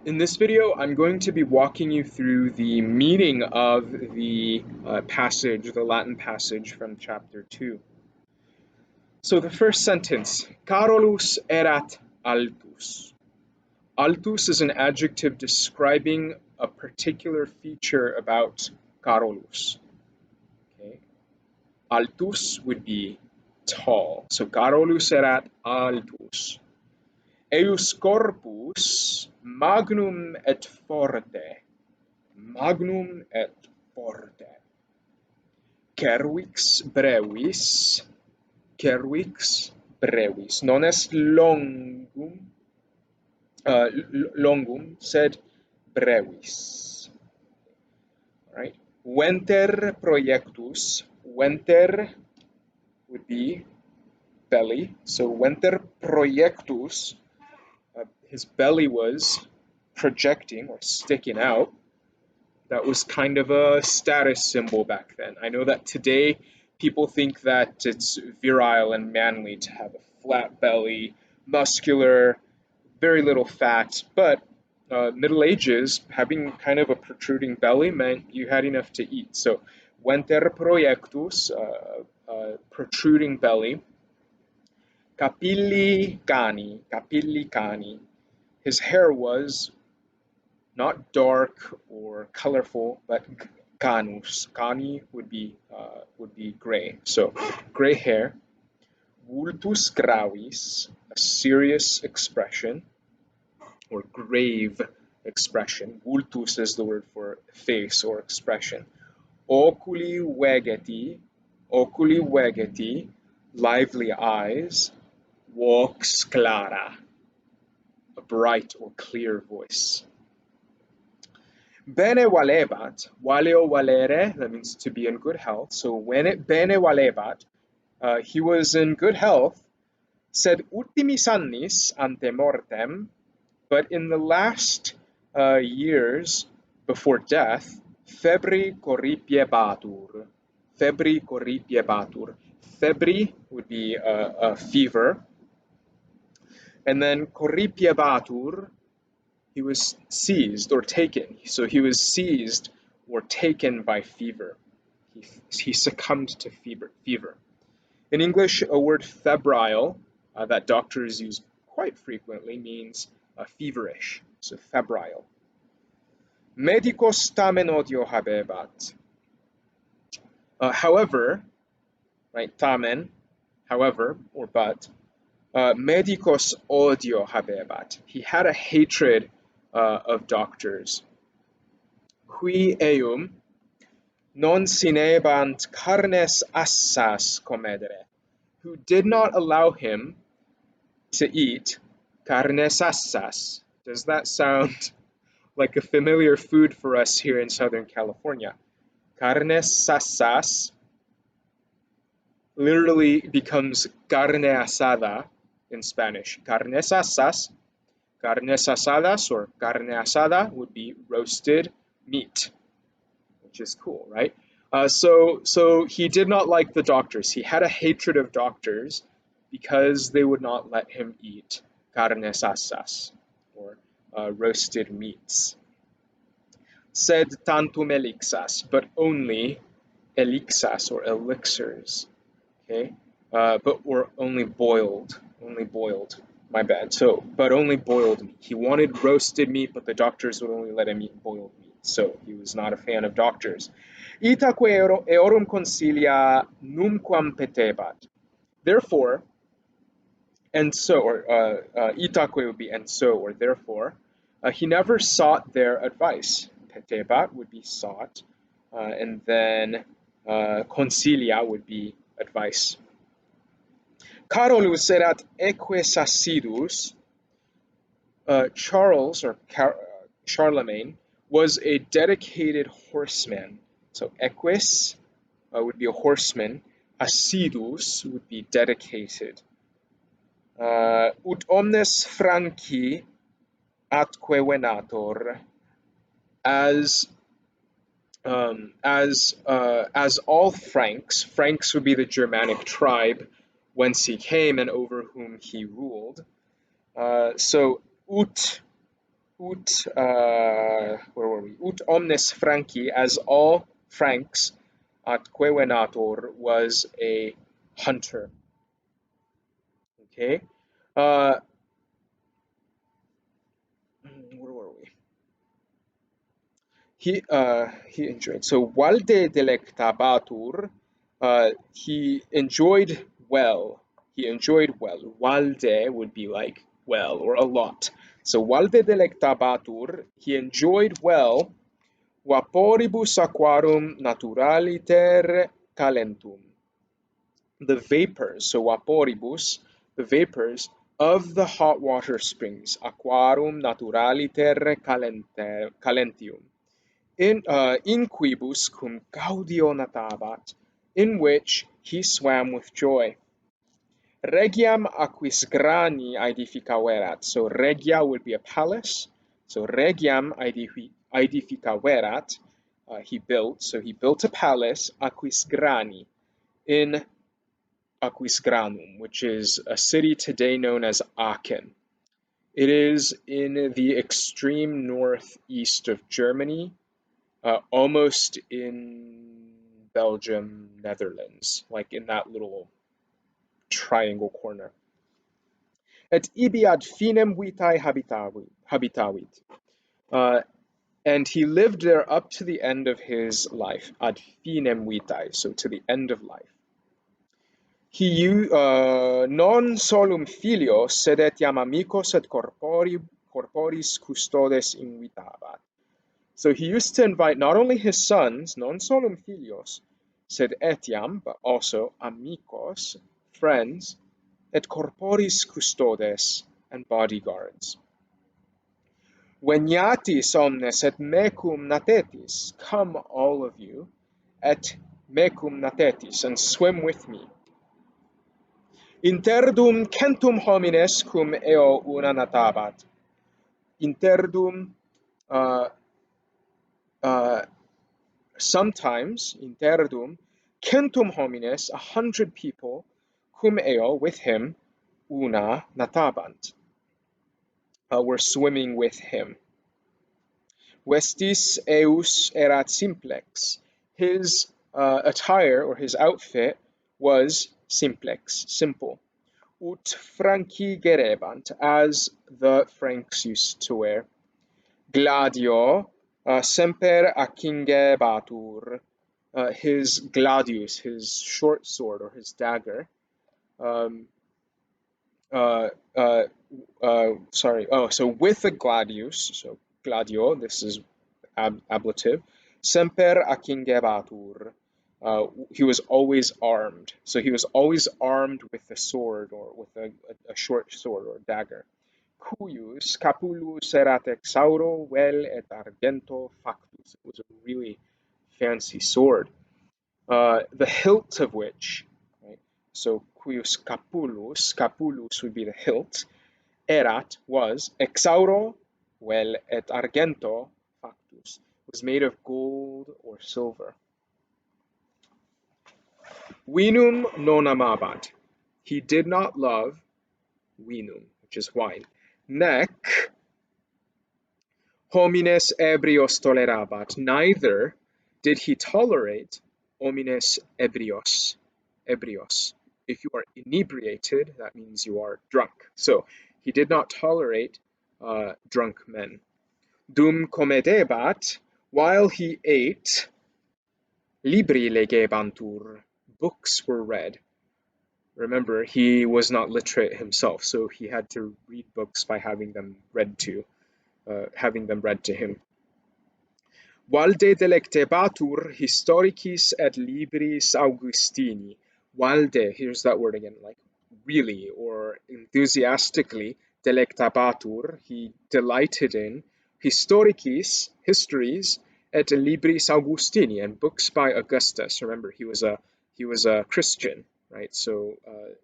In this video, I'm going to be walking you through the meaning of the passage, the Latin passage from chapter 2. So the first sentence, Carolus erat altus. Altus is an adjective describing a particular feature about Carolus. Okay. Altus would be tall. So Carolus erat altus. Eius corpus magnum et forte. Magnum et forte. Cervix brevis. Cervix brevis. Non est longum, longum, sed brevis. All right. Venter projectus. Venter would be belly. So venter projectus, his belly was projecting or sticking out. That was kind of a status symbol back then. I know that today people think that it's virile and manly to have a flat belly, muscular, very little fat, but Middle Ages, having kind of a protruding belly meant you had enough to eat. So, venter projectus, protruding belly. Capilli cani. His hair was not dark or colorful, but canus. Cani would be gray. So gray hair. Vultus gravis, a serious expression or grave expression. Vultus is the word for face or expression. Oculi vegeti, lively eyes. Vox clara, a bright or clear voice. Bene valebat, valeo valere, that means to be in good health. So when it bene valebat, he was in good health, sed ultimis annis ante mortem, but in the last years before death, febri corripiebatur. Febri corripiebatur. Febri would be a fever. And then corripiebatur, he was seized or taken. So he was seized or taken by fever. He succumbed to fever. In English, a word febrile that doctors use quite frequently means feverish, so febrile. Medicos tamen odio habebat. However, right, tamen, however, or but, medicos odio habebat. He had a hatred of doctors. Qui eum non sinebant carnes assas commedere, who did not allow him to eat carnes assas. Does that sound like a familiar food for us here in Southern California? Carnes assas literally becomes carne asada in Spanish. Carnes asas. Carnes asadas or carne asada would be roasted meat, which is cool, right? So he did not like the doctors. He had a hatred of doctors because they would not let him eat carnes asas or roasted meats. Sed tantum elixas, but only elixas or elixirs, okay? But were only boiled. My bad. So, but only boiled meat. He wanted roasted meat, but the doctors would only let him eat boiled meat. So he was not a fan of doctors. Itaque eorum consilia numquam petebat. Therefore, and so, or itaque would be and so, or therefore, he never sought their advice. Petebat would be sought, and then consilia would be advice. Carolus erat eques assidus. Charles, or Charlemagne, was a dedicated horseman. So equus would be a horseman. Assidus would be dedicated. Ut omnes Franci atque venator, as all Franks would be the Germanic tribe whence he came and over whom he ruled. So ut where were we? Ut omnes Franci, as all Franks, atque venator, was a hunter. Okay. Uh, where were we? He enjoyed. So valde delectabatur, he enjoyed well. He enjoyed well. Valde would be like well or a lot. So valde delectabatur, he enjoyed well vaporibus aquarum naturaliter calentum. The vapors, so vaporibus, the vapors of the hot water springs, aquarum naturaliter calentium, in quibus cum gaudio natabat, in which he swam with joy. Regiam aquis grani aedificaverat. So regia would be a palace. So regiam aedificaverat, he built. So he built a palace, aquis grani, in Aquisgranum, which is a city today known as Aachen. It is in the extreme northeast of Germany, almost in Belgium, Netherlands, like in that little triangle corner. Et ibi ad finem vitae habitavit. Uh, and he lived there up to the end of his life, ad finem vitae, so to the end of life. He non solum filio, sed etiam amicos et corporis custodes invitabat. So he used to invite not only his sons, non solum filios, sed etiam, but also amicos, friends, et corporis custodes, and bodyguards. Veniatis omnes et mecum natetis, come all of you, et mecum natetis, and swim with me. Interdum centum homines cum eo una natabat. Interdum, uh, uh, sometimes, interdum, centum homines, 100 people, cum eo, with him, una natabant, were swimming with him. Vestis eus erat simplex. His attire or his outfit was simplex, simple. Ut Franci gerebant, as the Franks used to wear. Gladio semper accingebatur, his gladius, his short sword or his dagger. Um, uh, uh, so with the gladius, so gladio, this is ablative. Semper accingebatur. He was always armed. So he was always armed with a sword or with a short sword or dagger. Cuius capulus erat exauro vel et argento factus. It was a really fancy sword. The hilt of which, right? So cuius capulus would be the hilt. Erat was exauro vel et argento factus. Was made of gold or silver. Vinum non amabat. He did not love vinum, which is wine. Nec homines ebrios tolerabat. Neither did he tolerate homines ebrios. Ebrios. If you are inebriated, that means you are drunk. So he did not tolerate drunk men. Dum comedebat, while he ate, libri legebantur, books were read. Remember, he was not literate himself, so he had to read books by having them read to him. Valde delectebatur historicis et libris Augustini. Valde, here's that word again, like really or enthusiastically, delectabatur, he delighted in historicis, histories, et libris Augustini, and books by Augustus. Remember, he was a Christian, right? So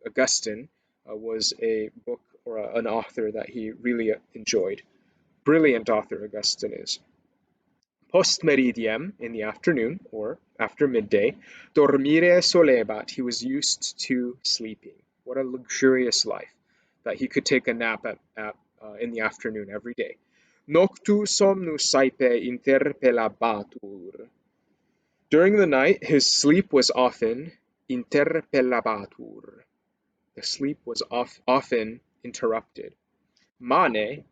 Augustine was a book or an author that he really enjoyed. Brilliant author Augustine is. Post meridiem, in the afternoon, or after midday, dormire solebat, he was used to sleeping. What a luxurious life, that he could take a nap in the afternoon every day. Noctu somnus saepe interpellabatur. During the night, his sleep was often interpellabatur. The sleep was often interrupted. Mane,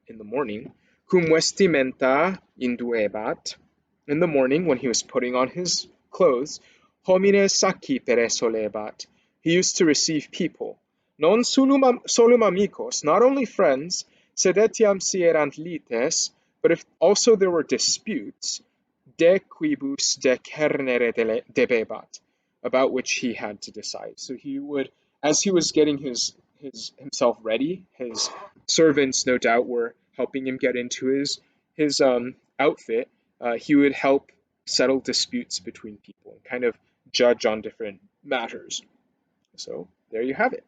in the morning, cum vestimenta induebat. In the morning, when he was putting on his clothes, homines sacipere solebat. He used to receive people, non solum amicos, not only friends, sed etiam si erant lites, but if also there were disputes, de quibus decernere debebat, about which he had to decide. So he would, as he was getting his himself ready, his servants no doubt were helping him get into his outfit. He would help settle disputes between people and kind of judge on different matters. So there you have it.